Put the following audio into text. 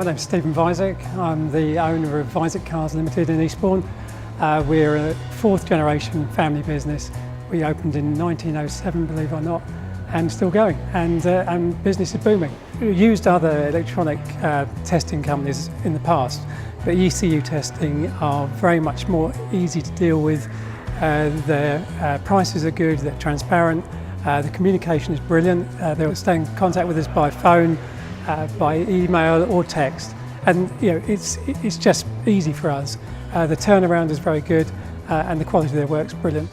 My name's Stephen Visick. I'm the owner of Visick Cars Ltd in Eastbourne. We're a fourth generation family business. We opened in 1907, believe it or not, and still going, and business is booming. We've used other electronic testing companies in the past, but ECU testing are very much more easy to deal with. Their prices are good, they're transparent, the communication is brilliant. They'll stay in contact with us by phone, by email or text, and it's just easy for us. The turnaround is very good, and the quality of their work is brilliant.